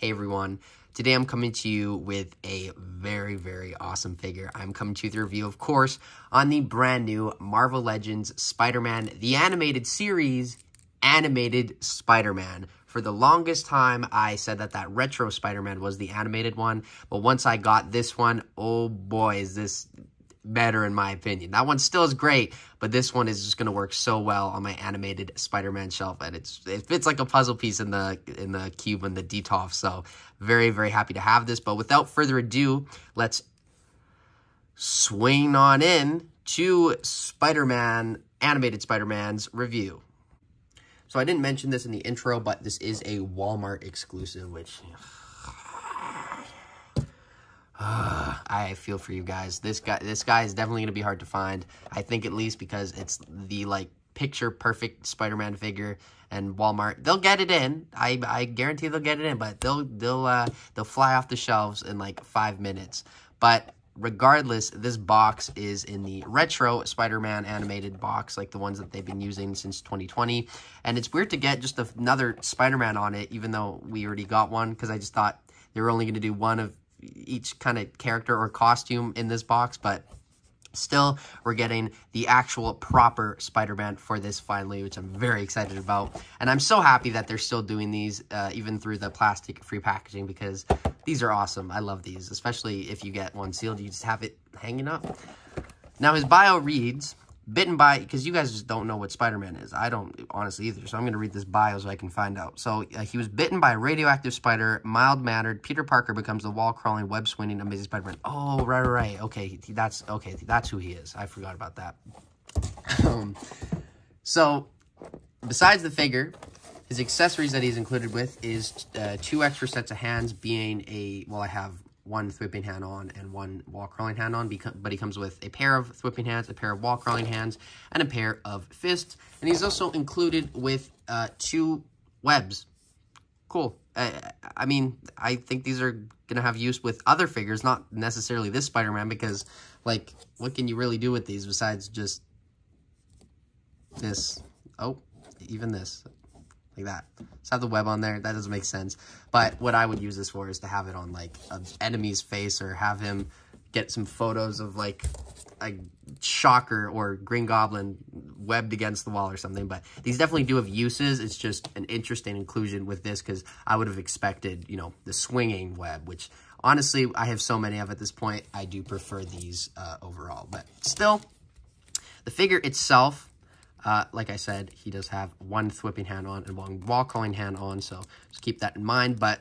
Hey everyone, today I'm coming to you with a very, very awesome figure. I'm coming to you with a review, of course, on the brand new Marvel Legends Spider-Man, the animated series, animated Spider-Man. For the longest time, I said that retro Spider-Man was the animated one, but once I got this one, oh boy, is this better in my opinion. That one still is great, but this one is just going to work so well on my animated Spider-Man shelf, and it fits like a puzzle piece in the cube and the DTOF. So very, very happy to have this. But without further ado, let's swing on in to Spider-Man, animated Spider-Man's review. So I didn't mention this in the intro, but this is a Walmart exclusive, which I feel for you guys. This guy is definitely going to be hard to find. I think at least because it's the picture perfect Spider-Man figure, and Walmart, they'll get it in. I guarantee they'll get it in, but they'll fly off the shelves in like 5 minutes. But regardless, this box is in the retro Spider-Man animated box, like the ones that they've been using since 2020. And it's weird to get just another Spider-Man on it, even though we already got one, because I just thought they were only going to do one of each kind of character or costume in this box. But still, we're getting the actual proper Spider-Man for this finally, which I'm very excited about. And I'm so happy that they're still doing these, even through the plastic-free packaging, because these are awesome. I love these, especially if you get one sealed, you just have it hanging up. Now, his bio reads, bitten by, because you guys just don't know what Spider-Man is. I don't honestly either, so I'm going to read this bio so I can find out. So, he was bitten by a radioactive spider, mild-mannered. Peter Parker becomes the wall-crawling, web-swinging, amazing Spider-Man. Oh, right. Okay, that's who he is. I forgot about that. So, besides the figure, his accessories that he's included with is 2 extra sets of hands, being I have one thwipping hand on and one wall-crawling hand on, but he comes with a pair of thwipping hands, a pair of wall-crawling hands, and a pair of fists. And he's also included with 2 webs. Cool. I mean, I think these are going to have use with other figures, not necessarily this Spider-Man, because, what can you really do with these besides just this? Oh, even this. Like that. Just have the web on there. That doesn't make sense. But what I would use this for is to have it on, an enemy's face, or have him get some photos of, a Shocker or Green Goblin webbed against the wall or something. But these definitely do have uses. It's just an interesting inclusion with this, because I would have expected, the swinging web, which, honestly, I have so many of at this point. I do prefer these overall. But still, the figure itself, like I said, he does have one thwipping hand on and one wall-crawling hand on, so just keep that in mind. But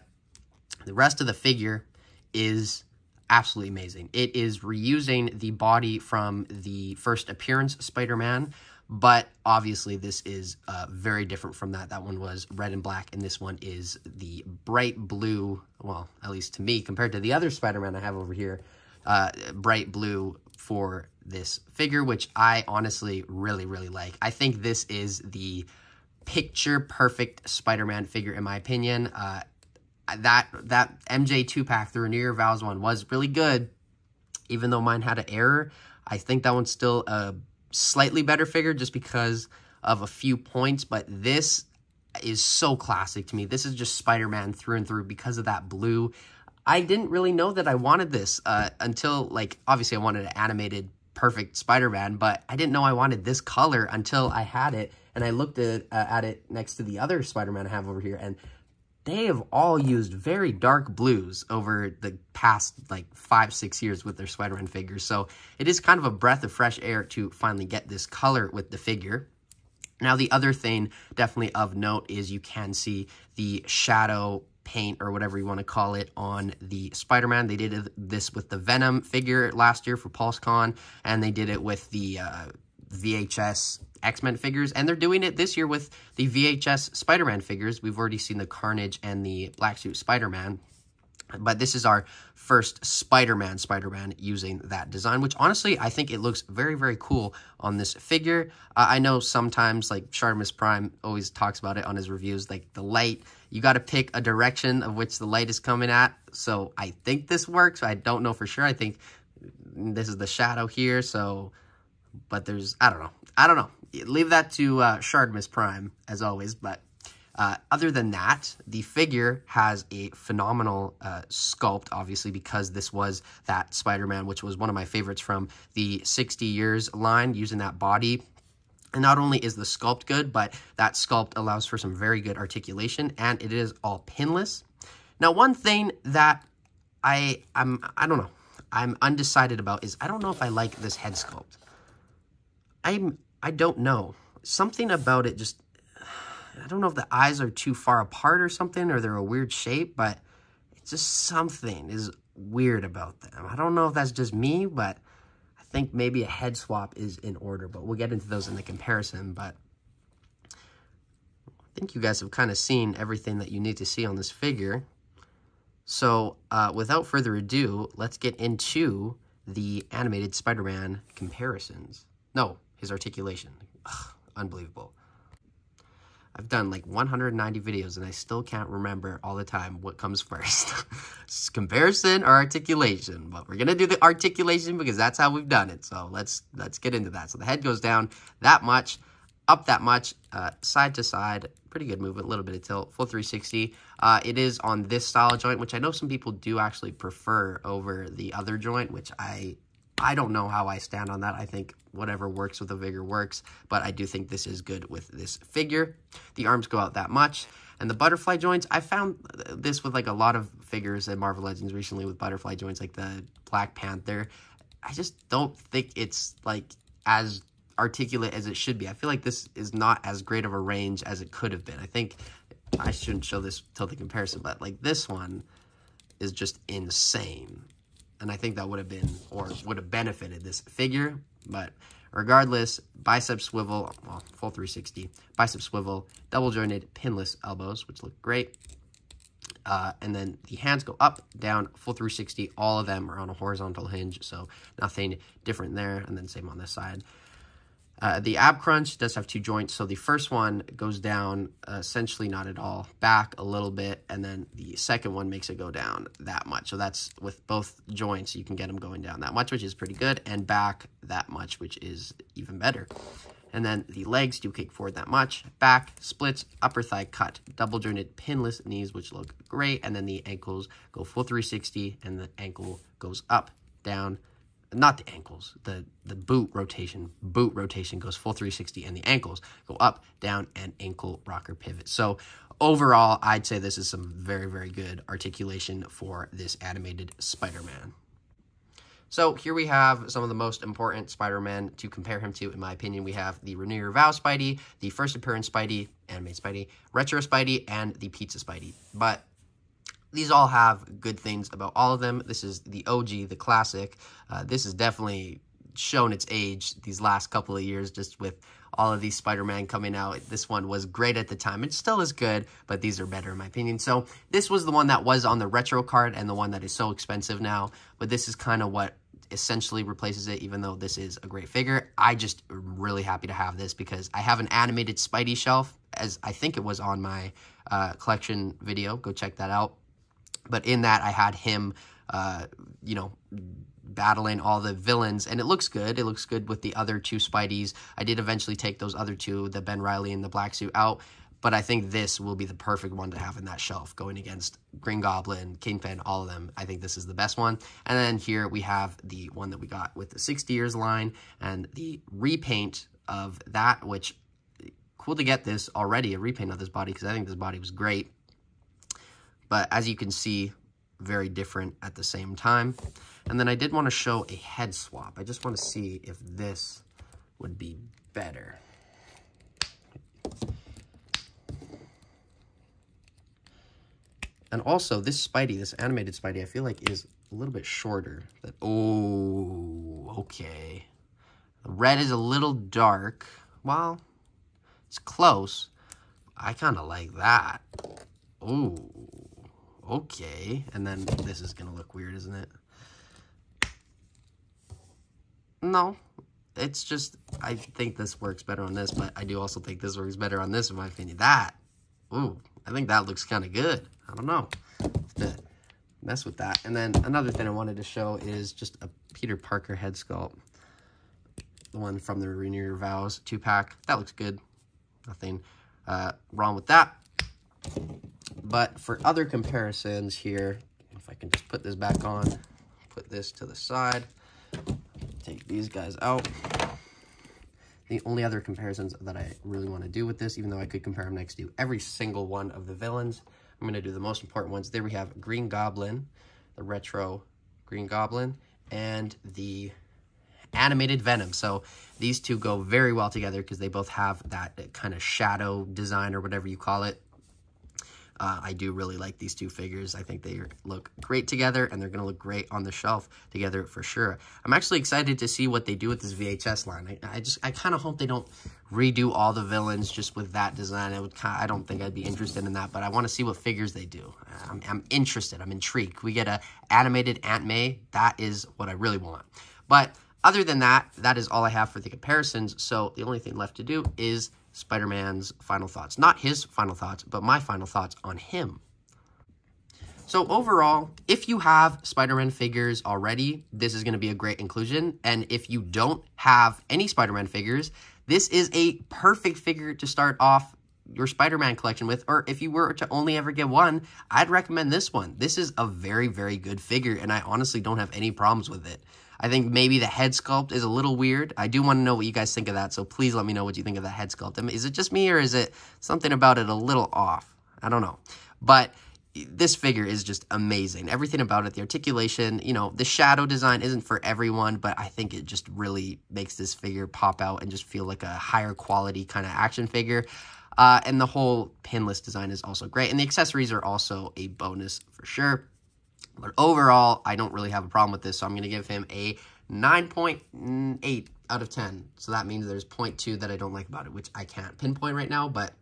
the rest of the figure is absolutely amazing. It is reusing the body from the first appearance Spider-Man, but obviously this is very different from that. That one was red and black, and this one is the bright blue, well, at least to me, compared to the other Spider-Man I have over here, bright blue for this figure, which I honestly really, really like. I think this is the picture-perfect Spider-Man figure, in my opinion. That MJ 2-pack, the Renew Your Vows one, was really good, even though mine had an error. I think that one's still a slightly better figure just because of a few points, but this is so classic to me. This is just Spider-Man through and through because of that blue. I didn't really know that I wanted this until, obviously I wanted an animated perfect Spider-Man, but I didn't know I wanted this color until I had it, and I looked at it next to the other Spider-Man I have over here, and they have all used very dark blues over the past, 5-6 years with their Spider-Man figures, so it is kind of a breath of fresh air to finally get this color with the figure. Now, the other thing definitely of note is you can see the shadow paint, or whatever you want to call it, on the Spider-Man. They did this with the Venom figure last year for PulseCon, and they did it with the VHS X-Men figures, and they're doing it this year with the VHS Spider-Man figures. We've already seen the Carnage and the Black Suit Spider-Man, but this is our first Spider-Man using that design, which honestly, I think it looks very, very cool on this figure. I know sometimes, Shartimus Prime always talks about it on his reviews, the light, you got to pick a direction of which the light is coming at. So I think this works. I don't know for sure. I think this is the shadow here, so, but there's, I don't know. Leave that to Shartimus Prime, as always, but Other than that, the figure has a phenomenal sculpt, obviously, because this was that Spider-Man, which was one of my favorites from the 60 Years line, using that body. And not only is the sculpt good, but that sculpt allows for some very good articulation, and it is all pinless. Now, one thing that I don't know, I'm undecided about is I don't know if I like this head sculpt. I don't know. Something about it just, I don't know if the eyes are too far apart or something, or they're a weird shape, but it's just something is weird about them. I don't know if that's just me, but I think maybe a head swap is in order, but we'll get into those in the comparison. But I think you guys have kind of seen everything that you need to see on this figure. So without further ado, let's get into the animated Spider-Man comparisons. No, his articulation. Ugh, unbelievable. I've done like 190 videos and I still can't remember all the time what comes first. Comparison or articulation. But we're going to do the articulation because that's how we've done it. So let's get into that. So the head goes down that much, up that much, side to side. Pretty good movement, a little bit of tilt, full 360. It is on this style joint, which I know some people do actually prefer over the other joint, which I don't know how I stand on that. I think whatever works with the figure works, but I do think this is good with this figure. The arms go out that much. And the butterfly joints, I found this with like a lot of figures in Marvel Legends recently with butterfly joints, like the Black Panther. I just don't think it's like as articulate as it should be. I feel like this is not as great of a range as it could have been. I think I shouldn't show this till the comparison, but like this one is just insane. And I think that would have been, or would have benefited this figure. But regardless, bicep swivel, well, full 360, bicep swivel, double jointed, pinless elbows, which look great. And then the hands go up, down, full 360. All of them are on a horizontal hinge, so nothing different there. And then same on this side. The ab crunch does have two joints, so the first one goes down essentially not at all, back a little bit, and then the second one makes it go down that much. So that's with both joints, you can get them going down that much, which is pretty good, and back that much, which is even better. And then the legs do kick forward that much, back, splits, upper thigh cut, double jointed pinless knees, which look great, and then the ankles go full 360, and the ankle goes up, down, not the ankles, the boot rotation goes full 360, and the ankles go up, down, and ankle rocker pivot. So overall, I'd say this is some very, very good articulation for this animated Spider-Man. So here we have some of the most important Spider-Man to compare him to, in my opinion. We have the Renew Your Vow Spidey, the First Appearance Spidey, Animated Spidey, Retro Spidey, and the Pizza Spidey. But these all have good things about all of them. This is the OG, the classic. This has definitely shown its age these last couple of years, just with all of these Spider-Man coming out. This one was great at the time. It still is good, but these are better in my opinion. So this was the one that was on the retro card and the one that is so expensive now. But this is kind of what essentially replaces it, even though this is a great figure. I just am really happy to have this because I have an animated Spidey shelf, as I think it was on my collection video. Go check that out. But in that, I had him, you know, battling all the villains, and it looks good. It looks good with the other two Spideys. I did eventually take those other two, the Ben Reilly and the Black Suit, out, but I think this will be the perfect one to have in that shelf, going against Green Goblin, Kingpin, all of them. I think this is the best one. And then here we have the one that we got with the 60 Years line, and the repaint of that, which, cool to get this already, a repaint of this body, because I think this body was great. But as you can see, very different at the same time. And then I did want to show a head swap. I just want to see if this would be better. And also, this Spidey, this animated Spidey, I feel like is a little bit shorter. Oh, okay. The red is a little dark. Well, it's close. I kind of like that. Ooh. Okay, and then this is going to look weird, isn't it? No, it's just, I think this works better on this, but I do also think this works better on this, in my opinion. That, ooh, I think that looks kind of good. I don't know. To mess with that. And then another thing I wanted to show is just a Peter Parker head sculpt. The one from the Renew Your Vows 2-pack. That looks good. Nothing wrong with that. But for other comparisons here, if I can just put this back on, put this to the side, take these guys out. The only other comparisons that I really want to do with this, even though I could compare them next to every single one of the villains, I'm going to do the most important ones. There we have Green Goblin, the retro Green Goblin, and the animated Venom. So these two go very well together because they both have that kind of shadow design or whatever you call it. I do really like these two figures. I think they look great together, and they're going to look great on the shelf together for sure. I'm actually excited to see what they do with this VHS line. I kind of hope they don't redo all the villains just with that design. I don't think I'd be interested in that, but I want to see what figures they do. I'm interested. I'm intrigued. We get a animated Aunt May. That is what I really want. But other than that, that is all I have for the comparisons. So the only thing left to do is Spider-Man's final thoughts. Not his final thoughts, but my final thoughts on him. So overall, if you have Spider-Man figures already, this is going to be a great inclusion. And if you don't have any Spider-Man figures, this is a perfect figure to start off your Spider-Man collection with. Or if you were to only ever get one, I'd recommend this one. This is a very, very good figure, and I honestly don't have any problems with it. I think maybe the head sculpt is a little weird. I do want to know what you guys think of that, so please let me know what you think of the head sculpt. I mean, is it just me, or is it something about it a little off? I don't know. But this figure is just amazing. Everything about it, the articulation, you know, the shadow design isn't for everyone, but I think it just really makes this figure pop out and just feel like a higher quality kind of action figure. And the whole pinless design is also great. And the accessories are also a bonus for sure. But overall, I don't really have a problem with this, so I'm going to give him a 9.8 out of 10. So that means there's 0.2 that I don't like about it, which I can't pinpoint right now, but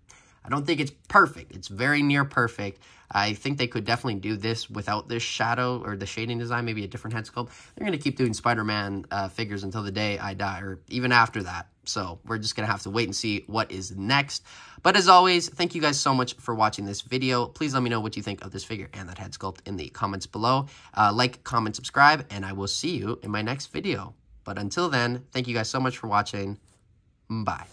I don't think it's perfect. It's very near perfect. I think they could definitely do this without this shadow or the shading design, maybe a different head sculpt. They're going to keep doing Spider-Man figures until the day I die, or even after that. So we're just going to have to wait and see what is next. But as always, thank you guys so much for watching this video. Please let me know what you think of this figure and that head sculpt in the comments below. Like, comment, subscribe, and I will see you in my next video. But until then, thank you guys so much for watching. Bye.